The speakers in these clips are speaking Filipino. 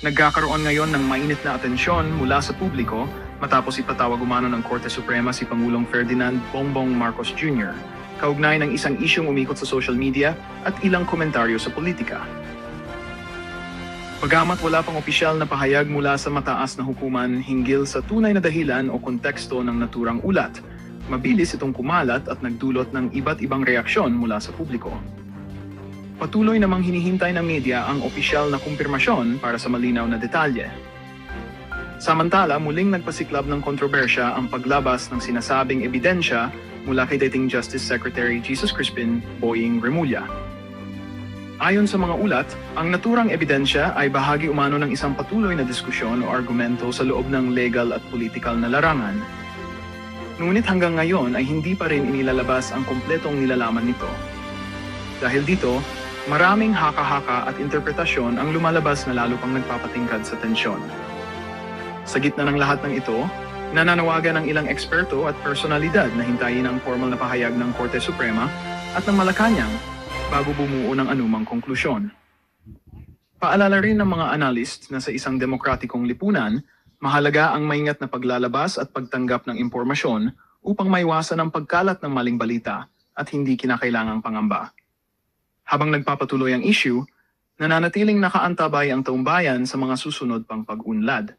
Nagkakaroon ngayon ng mainit na atensyon mula sa publiko matapos ipatawag umano ng Korte Suprema si Pangulong Ferdinand Bongbong Marcos Jr. kaugnay ng isang isyung umikot sa social media at ilang komentaryo sa politika. Bagamat wala pang opisyal na pahayag mula sa mataas na hukuman hinggil sa tunay na dahilan o konteksto ng naturang ulat, mabilis itong kumalat at nagdulot ng iba't ibang reaksyon mula sa publiko. Patuloy namang hinihintay ng media ang opisyal na kumpirmasyon para sa malinaw na detalye. Samantala, muling nagpasiklab ng kontrobersya ang paglabas ng sinasabing ebidensya mula kay dating Justice Secretary Jesus Crispin Boying Remulla. Ayon sa mga ulat, ang naturang ebidensya ay bahagi umano ng isang patuloy na diskusyon o argumento sa loob ng legal at political na larangan. Ngunit hanggang ngayon ay hindi pa rin inilalabas ang kompletong nilalaman nito. Dahil dito, maraming haka-haka at interpretasyon ang lumalabas na lalo pang nagpapatingkad sa tensyon. Sa gitna ng lahat ng ito, nananawagan ng ilang eksperto at personalidad na hintayin ang formal na pahayag ng Korte Suprema at ng Malacanang bago bumuo ng anumang konklusyon. Paalala rin ng mga analyst na sa isang demokratikong lipunan, mahalaga ang maingat na paglalabas at pagtanggap ng impormasyon upang maiwasan ang pagkalat ng maling balita at hindi kinakailangang pangamba. Habang nagpapatuloy ang issue, nananatiling nakaantabay ang taumbayan sa mga susunod pang pag-unlad.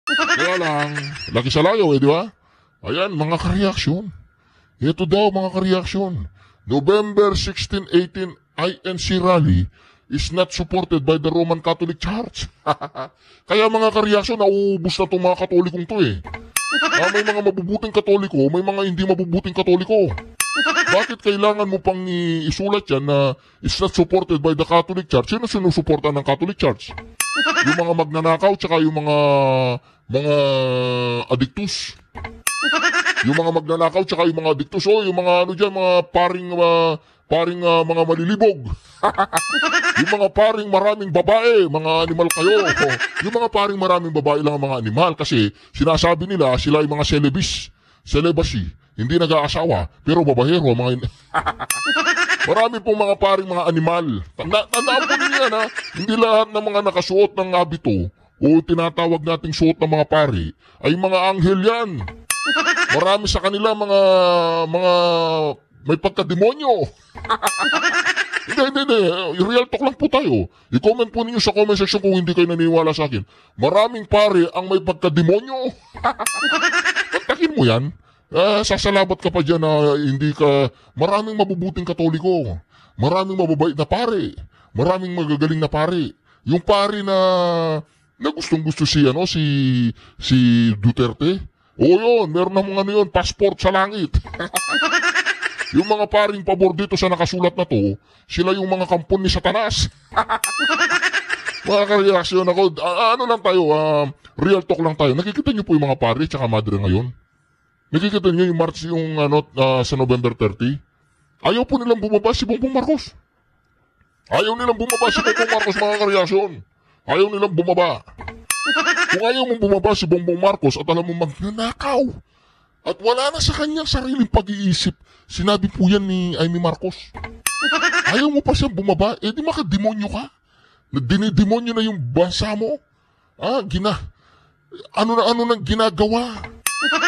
Kaya lang, laki sa layo di ba? Ayan, mga kareaksyon. Ito daw mga kareaksyon. November 16, 18 INC rally is not supported by the Roman Catholic Church. Kaya mga kareaksyon, nauubos na itong mga katolikong to eh. May mga mabubuting katoliko, may mga hindi mabubuting katoliko. Bakit kailangan mo pang isulat yan na it's not supported by the Catholic Church? Sino sinusuporta ng Catholic Church? Yung mga magnanakaw tsaka yung mga addictus. Yung mga magnanakaw tsaka yung mga addictus. O yung mga ano dyan, mga paring mga malilibog. Yung mga paring maraming babae, mga animal kayo. Yung mga paring maraming babae lang ang mga animal kasi sinasabi nila sila yung mga celibacy. Hindi nag-aasawa, pero babahero, mga... Marami pong mga paring mga animal. Tandaan po ninyo yan, ha? Hindi lahat ng mga nakasuot ng habito o tinatawag nating suot ng mga pari ay mga anghel yan. Marami sa kanila mga may pagkademonyo. Hindi. Real talk lang po tayo. I-comment po ninyo sa comment section kung hindi kayo naniniwala sa akin. Maraming pari ang may pagkademonyo. Pagtakin mo yan. Sasalabat ka pa dyan na hindi ka... Maraming mabubuting katoliko. Maraming mababait na pari. Maraming magagaling na pari. Yung pari na gustong-gusto si Duterte. O yun, meron na mga yun, passport sa langit. Yung mga paring pabor dito sa nakasulat na to, sila yung mga kampon ni Satanas. Mga kareaksyon ako, ano lang tayo, real talk lang tayo. Nakikita nyo po yung mga pari tsaka madre ngayon? Nakikita niyo yung march yung sa November 30? Ayaw po nilang bumaba si Bongbong Marcos. Ayaw nilang bumaba si Bongbong Marcos, mga kareaksyon. Ayaw nilang bumaba. Kung ayaw mong bumaba si Bongbong Marcos at alam mo magnanakaw at wala na sa kanyang sariling pag-iisip, sinabi po yan ni Amy Marcos. Ayaw mo pa siyang bumaba, di makademonyo ka. Dinidemonyo na yung bansa mo. Ano nang ginagawa?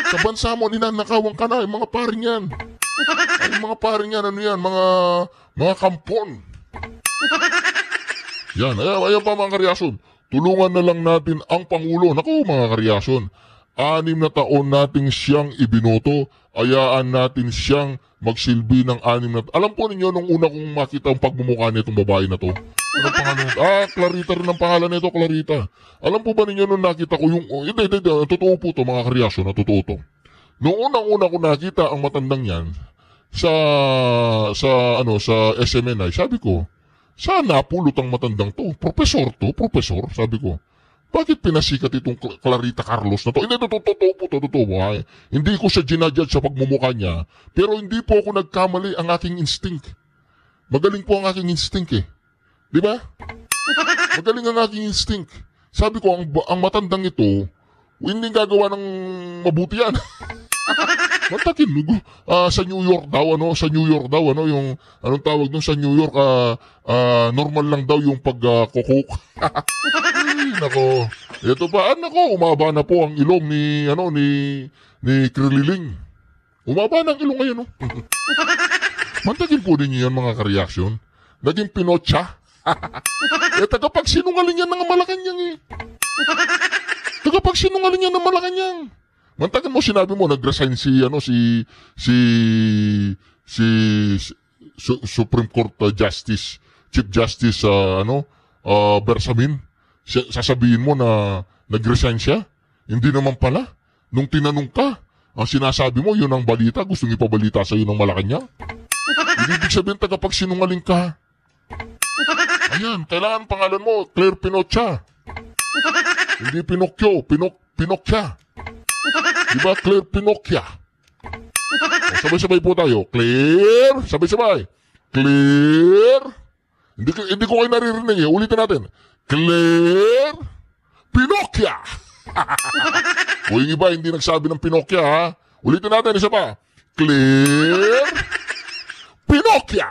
Sa bansa mo, ninanakawan ka na, yung mga paring yan. Ay, mga paring yan, mga kampon. Yan, ayan pa mga kareaksyon. Tulungan na lang natin ang Pangulo. Naku mga kareaksyon, 6 na taon nating siyang ibinoto, ayaan natin siyang magsilbi ng 6 na taon. Alam po ninyo, nung una kong makita ang pagmumukha nitong babae na to, anong pangalan nito? Clarita rin ang pangalan nito, Clarita. Alam po ba ninyo nung nakita ko yung... Hindi, totoo po to mga kareaksyon, totoo to. Noong unang-una ko nakita ang matandang yan sa SMNI, sabi ko, sana pulot ang matandang to. Profesor, sabi ko. Bakit pinasikat itong Clarita Carlos na to? Hindi, totoo. Hindi ko siya ginajudge sa pagmumukha niya, pero hindi po ako nagkamali ang aking instinct. Magaling po ang aking instinct eh. Di ba? Magaling ang aking instinct. Sabi ko, ang matandang ito, Hindi gagawa ng mabuti yan. Mantakin, sa New York daw, yung, anong tawag dun sa New York, normal lang daw yung pagkukuk. Ay, nako. Ito pa, nako, umaba na po ang ilong ni Krililing. Umaba na ang ilong ngayon, no? Mantakin po din yan, mga ka-reaction. Naging pinotsa. Tagapagsinungaling yan ng Malacanang eh. Tagapagsinungaling yan ng Malacanang. Mantakin mo, sinabi mo, nag-resign si Supreme Court Justice, Chief Justice, Bersamin. Sasabihin mo na nag-resign siya? Hindi naman pala. Nung tinanong ka, ang sinasabi mo, yun ang balita, gustong ipabalita sa'yo ng Malacanang. Ibig sabihin, tagapagsinungaling ka. Ayan, kailangan pangalan mo, Claire Pinocchia. Hindi Pinocchio, Pinocchia. Diba, Claire Pinocchia? Sabay-sabay po tayo. Claire, sabay-sabay. Claire. Hindi ko kayo naririnig eh. Ulitin natin. Claire Pinocchia. O yung iba, hindi nagsabi ng Pinocchia, ha? Ulitin natin, isa pa. Claire Pinocchia.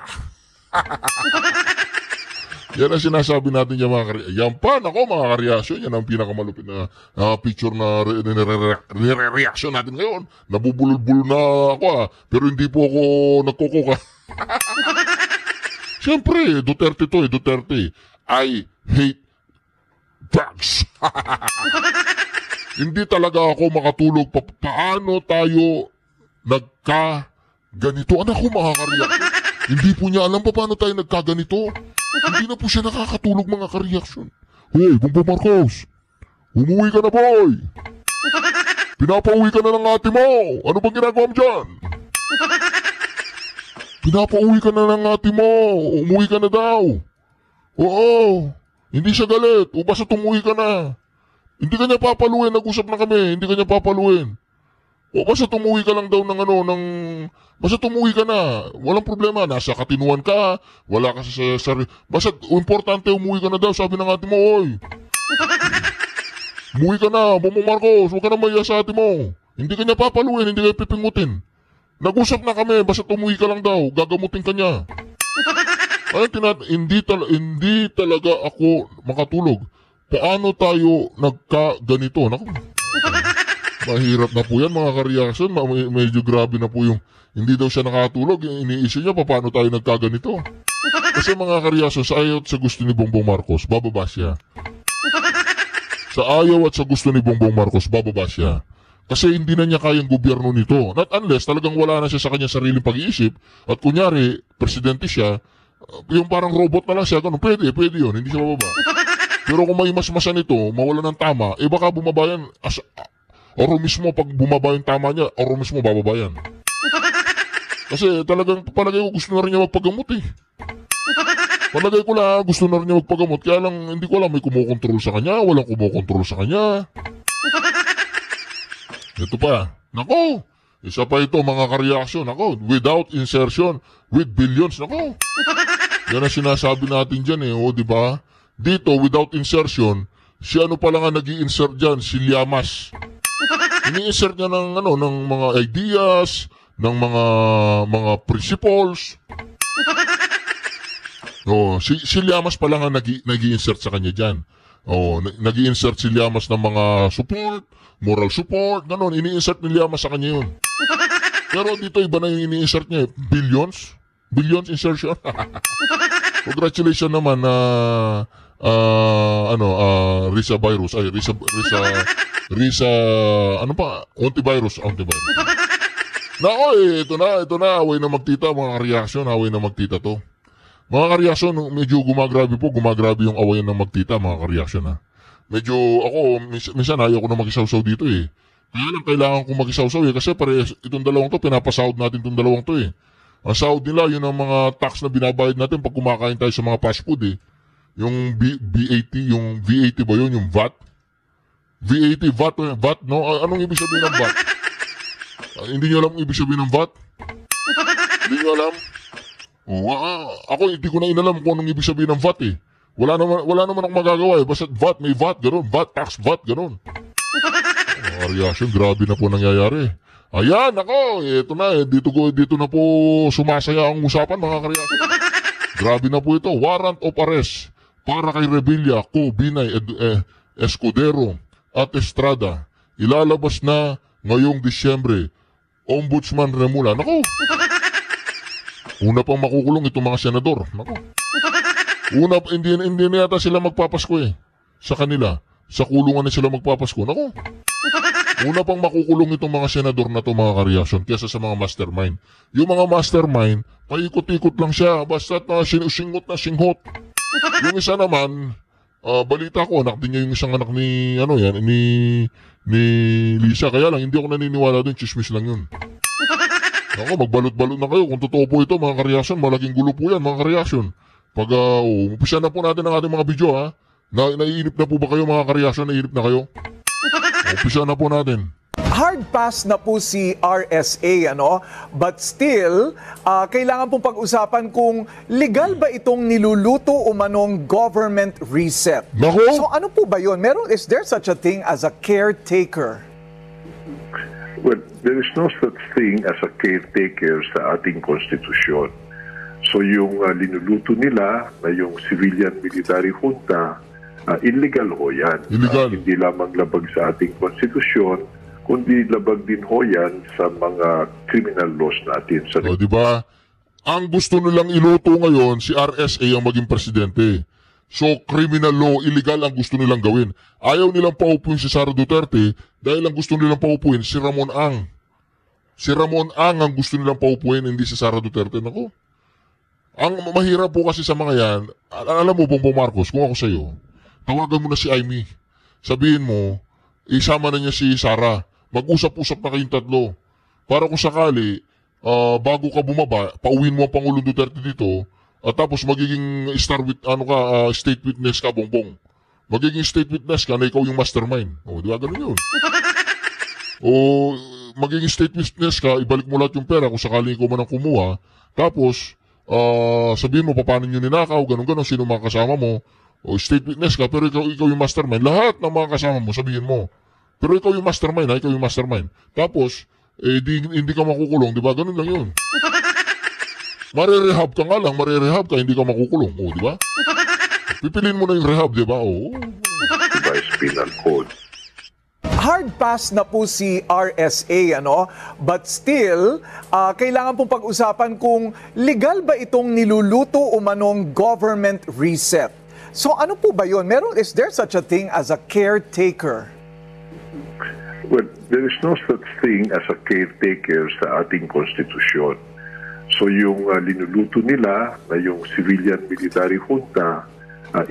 Yan ang sinasabi natin yung mga kareaksyon. Yan pa, nako mga kareaksyon. Yan ang pinakamalupit na picture na reaksyon natin ngayon. Nabubulol-bulol na ako pero hindi po ako nagkukuka. Siyempre, Duterte to Duterte. I hate drugs. Hindi talaga ako makatulog. Paano tayo nagka-ganito? Anak ko mga kareaksyon. Hindi po niya alam pa paano tayo nagkaganito. Hindi na po siya nakakatulog mga ka-reaction. Hoy, Bongbong Marcos! Umuwi ka na, boy! Pinapauwi ka na ng ate mo! Ano bang ginagawa mo dyan? Pinapauwi ka na ng ate mo! Umuwi ka na daw! Oo! Hindi siya galit! O basta tumuwi ka na! Hindi ka niya papaluin! Nag-usap na kami! Hindi ka niya papaluin! O basta tumuwi ka lang daw basta tumuwi ka na. Walang problema. Nasa katinuan ka. Wala ka sa basta importante umuwi ka na daw. Sabi ng ate mo, oy. Umuwi ka na. Bongbong Marcos. Huwag ka na maiya sa ate mo. Hindi ka niya papaluin. Hindi ka pipingutin. Nag-usap na kami. Basta tumuwi ka lang daw. Gagamutin ka niya. Hindi talaga ako makatulog. Paano tayo nagka-ganito? Naku. Mahirap na po yan mga ka-reaction. Medyo grabe na po yung hindi daw siya nakatulog. Iniisip niya paano tayo nagkaganito. Kasi mga ka-reaction, sa ayaw at sa gusto ni Bongbong Marcos, bababa siya. Sa ayaw at sa gusto ni Bongbong Marcos, bababa siya. Kasi hindi na niya kayang gobyerno nito. Not unless talagang wala na siya sa kanyang sariling pag-iisip at kunyari, presidente siya, yung parang robot na lang siya, ganun, pwede yun, hindi siya bababa. Pero kung may masmasan nito, mawala ng tama, baka bumaba yan, oro mismo pag bumaba yung tama niya, oro mismo bababa yan. Kasi talagang palagay ko gusto na rin niya magpagamot eh. Palagay ko lang gusto na rin niya magpagamot, kaya lang hindi ko alam may kumukontrol sa kanya, walang kumukontrol sa kanya. Ito pa, nako, isa pa ito mga ka-reaction, nako, without insertion, with billions, nako. Yan ang sinasabi natin dyan eh, o diba? Dito, without insertion, si ano pa lang ang nag-i-insert dyan, si Llamas. Ini-insert niya ng mga ideas, ng mga principles. Si Llamas pa lang ang nag-i-insert sa kanya dyan. Nag-i-insert si Llamas ng mga support, moral support, ganon. Ini-insert ni Llamas sa kanya yun. Pero dito iba na yung ini-insert niya. Billions insertion. Congratulations naman na Risa virus. Ay, Risa, ano pa? Antivirus. Nako ito na. Away na magtita, mga ka-reaction. Away na magtita to. Mga ka-reaction, medyo gumagrabe yung awayan ng magtita, mga ka-reaction ha. Medyo, ako, minsan ayaw ko na makisawsaw dito eh. Kaya lang kailangan kong makisawsaw eh, kasi itong dalawang to, pinapasahod natin itong dalawang to eh. Ang sahod nila, yun ang mga tax na binabayad natin pag kumakain tayo sa mga fast food eh. Yung VAT ba yun? Yung VAT? VAT, no? Anong ibig sabihin ng VAT? Hindi nyo alam ibig sabihin ng VAT? Hindi nyo alam? Ako hindi ko na inalam kung anong ibig sabihin ng VAT eh. Wala naman akong magagawa eh. Basta VAT, may VAT, gano'n. VAT, tax, VAT, gano'n. Reaction, grabe na po nangyayari. Ayan, ako, ito na, dito na po sumasaya ang usapan, mga kareaction. Grabe na po ito, warrant of arrest para kay Revilla, Co, Binay, Escudero at Estrada. Ilalabas na ngayong Disyembre. Ombudsman Remula. Nako! Una pang makukulong itong mga senador. Nako! Hindi na yata sila magpapasko sa kanila. Sa kulungan na sila magpapasko. Nako! Una pang makukulong itong mga senador na ito, mga kareaksyon, kesa sa mga mastermind. Yung mga mastermind, paikot-ikot lang siya, basta singot na singhot. Yung isa naman, balita ko, anak din niya yung isang anak ni Lisa. Kaya lang, hindi ako naniniwala doon, chismis lang yun. Ako, magbalot-balot na kayo. Kung totoo po ito, mga kareaksyon, malaking gulo po yan, mga kareaksyon. Pag, umpisa na po natin ang ating mga video, ha? Naiinip na po ba kayo, mga kareaksyon? Naiinip na kayo? Umpisa na po natin. Hard pass na po si RSA, but still, kailangan pong pag-usapan kung legal ba itong niluluto o manong government reset. Nako! So ano po ba yun? Is there such a thing as a caretaker? Well, there is no such thing as a caretaker sa ating konstitusyon. So yung linuluto nila na yung civilian military junta, illegal ho yan. Illegal. Hindi lamang labag sa ating konstitusyon, kundi labag din ho yan sa mga criminal laws natin. O, diba? Ang gusto nilang iluto ngayon, si RSA ang maging presidente. So, criminal law, illegal ang gusto nilang gawin. Ayaw nilang paupuin si Sara Duterte dahil ang gusto nilang paupuin si Ramon Ang. Si Ramon Ang ang gusto nilang paupuin, hindi si Sara Duterte. Nako. Ang mahirap po kasi sa mga yan, alam mo, Bongbong Marcos, kung ako sa'yo, tawagan mo na si Amy. Sabihin mo, isama na niya si Sara. Mag-usap-usap na kayong tatlo. Para kung sakali, bago ka bumaba, pauwiin mo ang Pangulong Duterte dito, at tapos magiging state witness ka, Bongbong. Magiging state witness ka na ikaw yung mastermind. O, di ba ganun yun? O, magiging state witness ka, ibalik mo lahat yung pera kung sakaling ikaw man ang kumuha. Tapos, sabihin mo, paano nyo ninakaw, ganun-ganun, sino mga kasama mo. O, state witness ka, pero ikaw yung mastermind. Lahat ng mga kasama mo, sabihin mo. Pero ikaw yung mastermind, ikaw yung mastermind. Tapos, hindi ka makukulong, di ba? Ganun lang yun. Marerehab ka nga lang, hindi ka makukulong. O, di ba? Pipiliin mo na yung rehab, di ba? O. Revised Penal Code. Hard pass na po si RSA, but still, kailangan pong pag-usapan kung legal ba itong niluluto o manong government reset. So ano po ba yun? Is there such a thing as a caretaker? Well, there is no such thing as a caretaker sa ating konstitusyon. So yung linuluto nila na yung civilian military junta,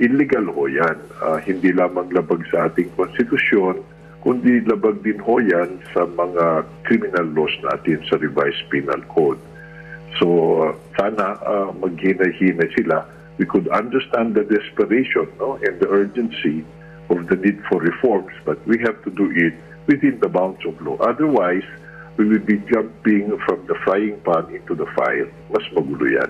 illegal ho yan. Hindi lamang labag sa ating konstitusyon, kundi labag din ho yan sa mga criminal laws natin sa Revised Penal Code. So sana maghinay-hinay sila. We could understand the desperation and the urgency of the need for reforms, but we have to do it within the bounds of law. Otherwise, we will be jumping from the frying pan into the fire. Mas magulo yan.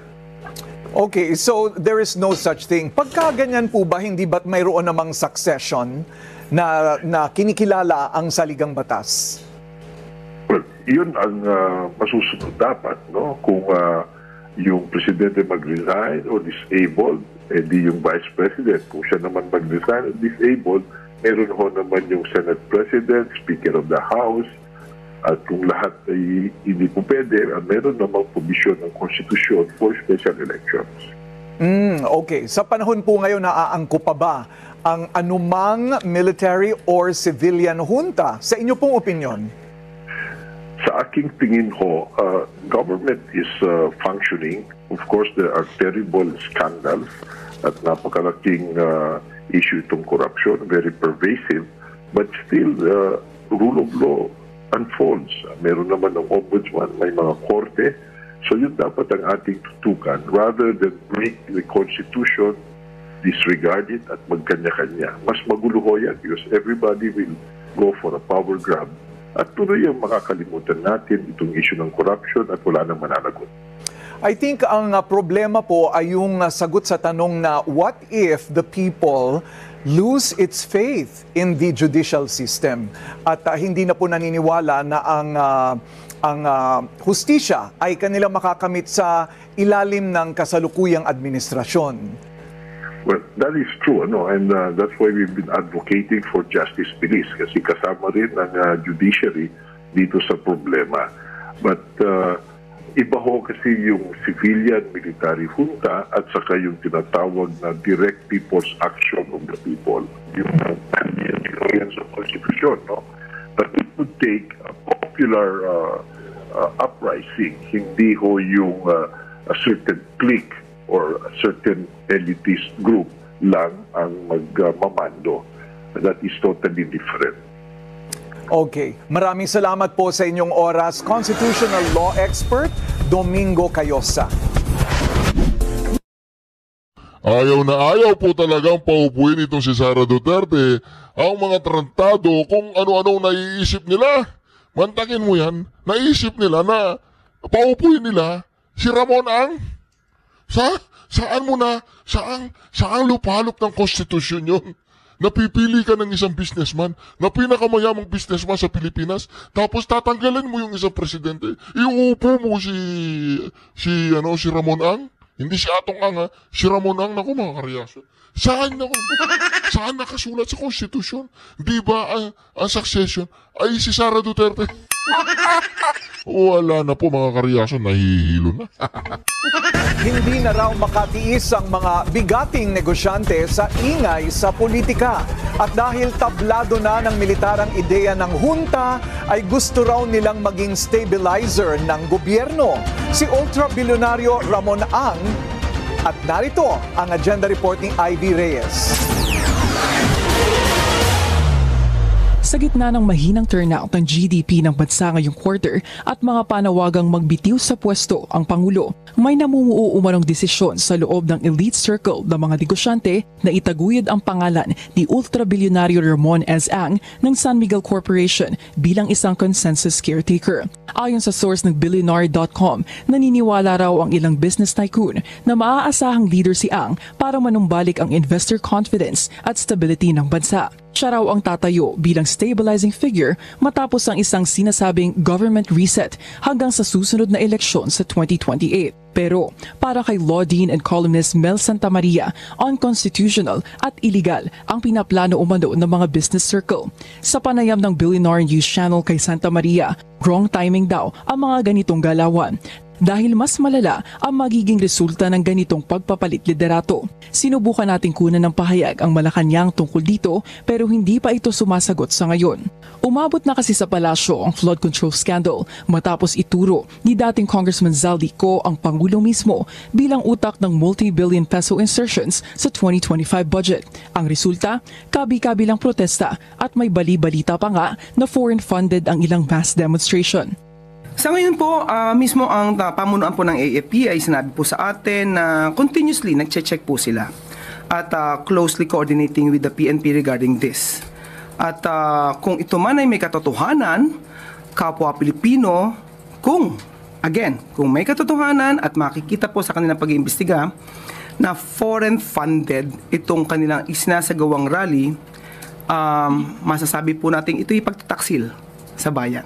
Okay, so there is no such thing. Pagka ganyan po ba, hindi ba't mayroon namang succession na kinikilala ang saligang batas? Well, yun ang masusunod dapat, kung yung presidente mag-resign o disabled, di yung vice president. Kung siya naman mag-resign o disabled, meron ho naman yung Senate President, Speaker of the House, at kung lahat ay hindi po pwede, meron namang provision ng konstitusyon for special elections. Okay. Sa panahon po ngayon, naaangko pa ba ang anumang military or civilian junta? Sa inyo pong opinion? Sa aking tingin ho, government is functioning. Of course, there are terrible scandals at napakalaking issue itong corruption, very pervasive, but still, rule of law unfolds. Meron naman ng ombudsman, may mga korte. So yun dapat ang ating tutukan. Rather than break the Constitution, disregard it at magkanya-kanya. Mas magulo ho yan because everybody will go for a power grab. At tuloy yung makakalimutan natin itong issue ng corruption at wala nang mananagot. I think ang problema po ay yung sagot sa tanong na what if the people lose its faith in the judicial system at hindi na po naniniwala na ang hustisya ay kanilang makakamit sa ilalim ng kasalukuyang administrasyon. Well, that is true, and that's why we've been advocating for justice police kasi kasama rin ang judiciary dito sa problema. But iba ho kasi yung civilian military junta at saka yung tinatawag na direct people's action of the people. Yung experience of constitution, that it would take a popular uprising, hindi ho yung a certain clique or a certain elitist group lang ang magmamando. That is totally different. Okay. Maraming salamat po sa inyong oras, constitutional law expert Domingo Cayosa. Ayaw na ayaw po talagang paupuin itong si Sara Duterte ang mga trantado kung ano-ano naiisip nila. Mantakin mo yan, naisip nila na paupuin nila si Ramon Ang. Saan mo na, saang lupalop ng konstitusyon yun? Napipili ka ng isang businessman na pinakamayamang businessman sa Pilipinas, tapos tatanggalin mo yung isang presidente. Iuupo mo si Ramon Ang? Hindi si Atong Ang, ha? Si Ramon Ang, naku mga karyaso. Saan nakasulat sa konstitusyon? Di ba ang succession ay si Sara Duterte? Wala na po mga karyaso, nahihilo na. Hindi na raw makatiis ang mga bigating negosyante sa ingay sa politika. At dahil tablado na ng militarang ideya ng junta, ay gusto raw nilang maging stabilizer ng gobyerno. Si ultra-bilyonaryo Ramon Ang. At narito ang agenda report ni Ivy Reyes. Sa gitna ng mahinang turnout ng GDP ng bansa ngayong quarter at mga panawagang magbitiw sa pwesto ang Pangulo, may namumuo umanong desisyon sa loob ng elite circle ng mga negosyante na itaguyod ang pangalan ni ultra-bilyonaryo Ramon S. Ang ng San Miguel Corporation bilang isang consensus caretaker. Ayon sa source ng Billionaire.com, naniniwala raw ang ilang business tycoon na maaasahang leader si Ang para manumbalik ang investor confidence at stability ng bansa. Siya raw ang tatayo bilang stabilizing figure matapos ang isang sinasabing government reset hanggang sa susunod na eleksyon sa 2028. Pero para kay law dean and columnist Mel Santamaria, unconstitutional at illegal ang pinaplano umano ng mga business circle. Sa panayam ng Billionaire News Channel kay Santamaria, wrong timing daw ang mga ganitong galawan. Dahil mas malala ang magiging resulta ng ganitong pagpapalit liderato. Sinubukan nating kunan ng pahayag ang Malacanang tungkol dito pero hindi pa ito sumasagot sa ngayon. Umabot na kasi sa palasyo ang flood control scandal matapos ituro ni dating Congressman Zaldico ang Pangulo mismo bilang utak ng multi-billion peso insertions sa 2025 budget. Ang resulta, kabi-kabilang protesta at may bali-balita pa nga na foreign-funded ang ilang mass demonstration. Sa ngayon po, mismo ang pamunuan po ng AFP ay sinabi po sa atin na continuously nagche-check po sila at closely coordinating with the PNP regarding this. At kung ito man ay may katotohanan, kapwa Pilipino, kung may katotohanan at makikita po sa kanilang pag-iimbestiga na foreign funded itong kanilang isinasagawang rally, masasabi po natin ito'y pagtataksil sa bayan.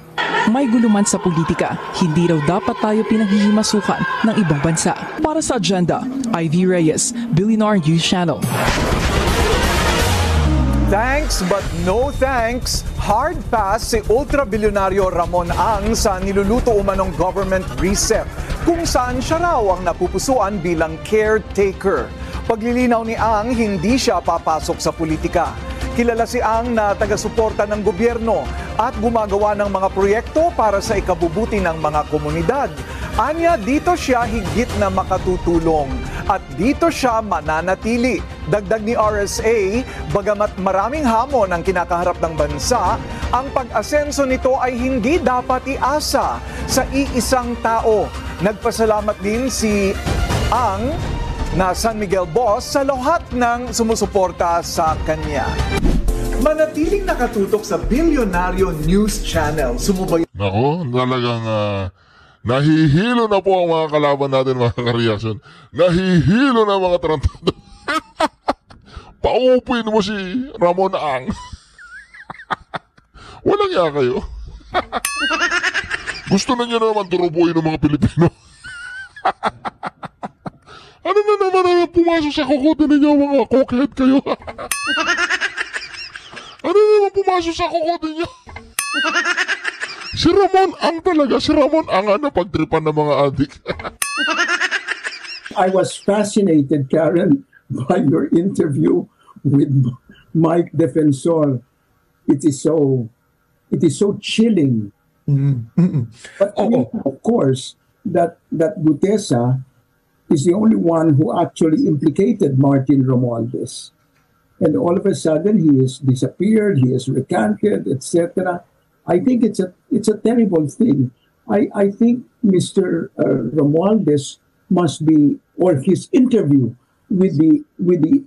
May guluman sa politika, hindi raw dapat tayo pinaghihimasukan ng ibang bansa. Para sa agenda, Ivy Reyes, Billionaire News Channel. Thanks but no thanks. Hard pass si ultra-bilyonaryo Ramon Ang sa niluluto umanong government reset, kung saan siya raw ang napupusuan bilang caretaker. Paglilinaw ni Ang, hindi siya papasok sa politika. Kilala si Ang na taga-suporta ng gobyerno at gumagawa ng mga proyekto para sa ikabubuti ng mga komunidad. Anya, dito siya higit na makatutulong at dito siya mananatili. Dagdag ni RSA, bagamat maraming hamon ang kinakaharap ng bansa, ang pag-asenso nito ay hindi dapat iasa sa iisang tao. Nagpasalamat din si Ang na San Miguel boss sa lahat ng sumusuporta sa kanya. Manatiling nakatutok sa Billionaire News Channel. Sumubay. Nako, talagang Nahihilo na po ang mga kalaban natin, mga ka-reaction. Nahihilo na mga tarantado. Paupin mo si Ramon Ang. Walang iya kayo. Gusto na niya naman turubuin ng mga Pilipino. Ano na naman ang pumasok sa kukote ninyo, mga cokehead kayo? Ano na naman pumasok sa kukote niyo? Si Ramon Ang talaga, si Ramon Ang ano pagtripan ng mga adik. I was fascinated, Karen, by your interview with Mike Defensor. It is so chilling. But I mean, of course, that Gutesa is the only one who actually implicated Martin Romualdez. And all of a sudden, he has disappeared, he has recanted, etc. I think it's a terrible thing. I think Mr. Romualdez must be, or his interview with the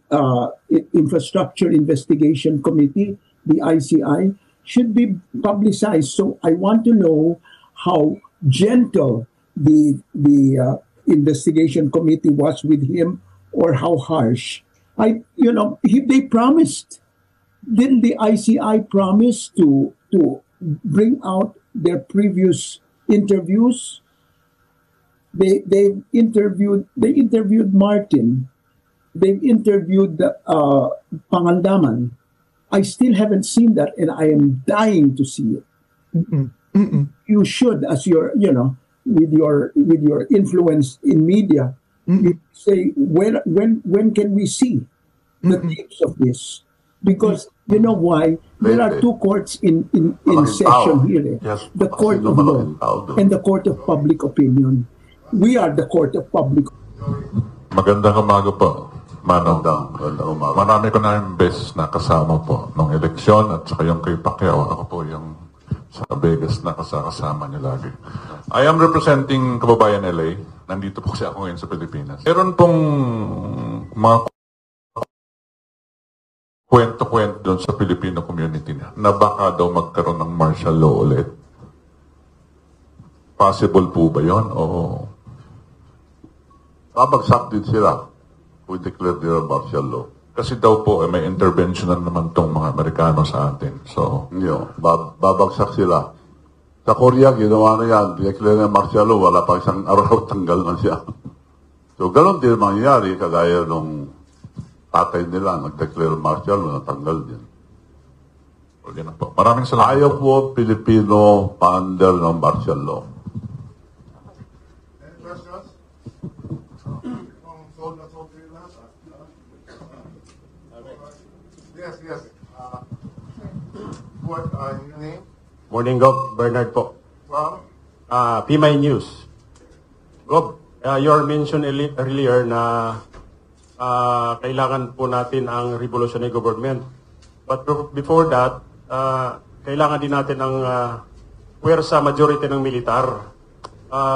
Infrastructure Investigation Committee, the ICI, should be publicized. So I want to know how gentle the investigation committee was with him, or how harsh. They promised. Didn't the ICI promise to bring out their previous interviews? They interviewed Martin. They've interviewed Pangandaman. I still haven't seen that, and I am dying to see it. You should, as your, with your influence in media, you say, when can we see the tapes of this? Because you know why? There are two courts in session here. Yes, The court of law and the court of public opinion. We are the court of public. Magandang umaga po, Manong. Magandang umaga. Marami ko na yung beses na kasama po nung eleksyon at saka yung kay Pacquiao. Ako po yung sa Vegas na kasama niyo lagi. I am representing Kababayan LA. Nandito po kasi ako ngayon sa Pilipinas. Meron pong mga kwento-kwento doon sa Filipino community na baka daw magkaroon ng martial law ulit. Possible po ba yun? O babagsak din sila kung declare nila martial law. Kasi daw po, may intervention na naman tong mga Amerikano sa atin. So, babagsak sila. Sa Korea, ginawa na yan. Declare na martial law, wala pa isang araw, tanggal na siya. So, ganun din mangyayari, kagaya nung tatay nila, nag-declare martial law, natanggal din. Okay na po. Maraming salamat. Ayaw po Pilipino pa-under ng martial law. Yes. What your name? Morning, Gob. Bernard po. From? PMI News. Gob, you mentioned earlier na kailangan po natin ang revolutionary government. But before that, kailangan din natin ang puwersa majority ng militar.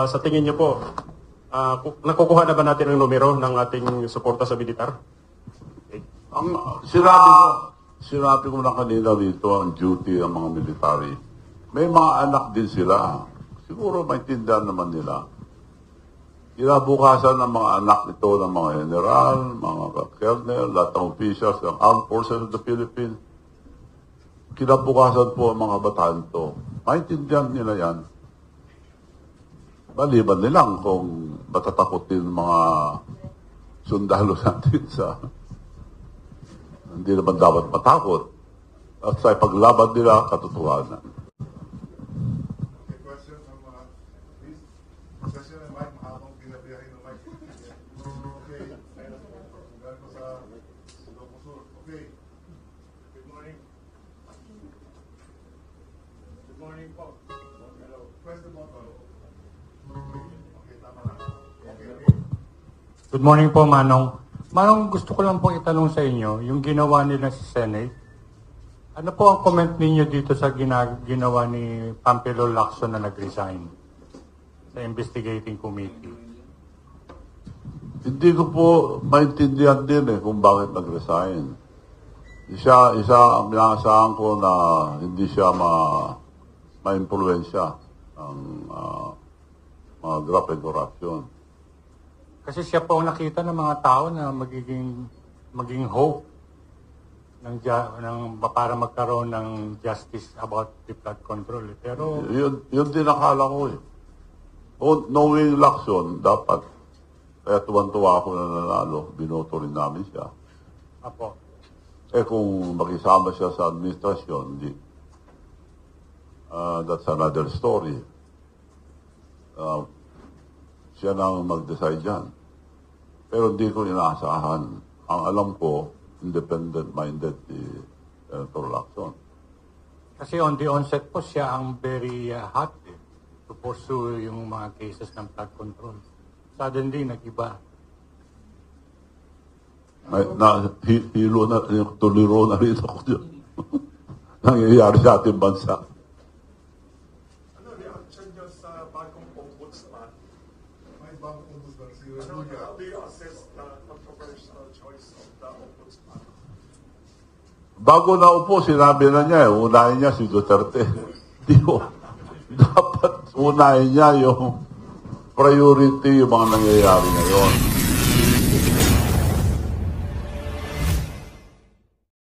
Sa tingin niyo po, nakukuha na ba natin ang numero ng ating suporta sa militar? Ang sinabi ko na kanina dito, ang duty ng mga military. May mga anak din sila. Siguro maintindihan naman nila. Kinabukasan ng mga anak ito ng mga general, mga colonel, lahat ng officials ng Armed Forces of the Philippines. Kinabukasan po ang mga bataan ito. Maintindihan nila yan. Maliban nilang kung matatakotin mga sundalo natin sa hindi naman dapat matakot. At sa paglaban nila, katotohanan. Okay, question from please. Session ng mic, mahabang pinabiyahin ng mic. Okay. Galing mo sa Ilocos Sur. Okay. Good morning. Good morning po. Hello. Press the button. Okay, tama na. Okay. Good morning po, Manong. Manong, gusto ko lang pong itanong sa inyo, yung ginawa nila sa Senate, ano po ang comment ninyo dito sa ginawa ni Pampilo Lacson na nag-resign sa investigating committee? Hindi ko po maintindihan din kung bakit nag-resign. Isa ang inaasahan ko na hindi siya ma-impluensya mga graft and corruption. Kasi siya po ang nakita ng mga tao na maging hope para magkaroon ng justice about the flood control. Pero Yun din akala ko eh. Knowing Lacson, dapat, kaya tuwan-tuwa ako na nanalo, binoto rin namin siya. Apo. Kung makisama siya sa administrasyon, that's another story. Siya nang mag-decide yan. Pero hindi ko inaasahan. Ang alam ko, independent-minded si Senator Lacson. Kasi on the onset po, siya ang very hot to pursue yung mga cases ng flood control. Suddenly, nag-iba. Hilo na, tuliro na rin ako dyan. Nangyayari sa ating bansa. Ano reaction niyo sa bagong ombudsman? May bagong ombudsman, si Renulia. How do you assess the controversial choice of the ombudsman? Bago naupo, sinabi na niya, unahin niya si Duterte. Dapat unahin niya yung priority yung mga nangyayari ngayon.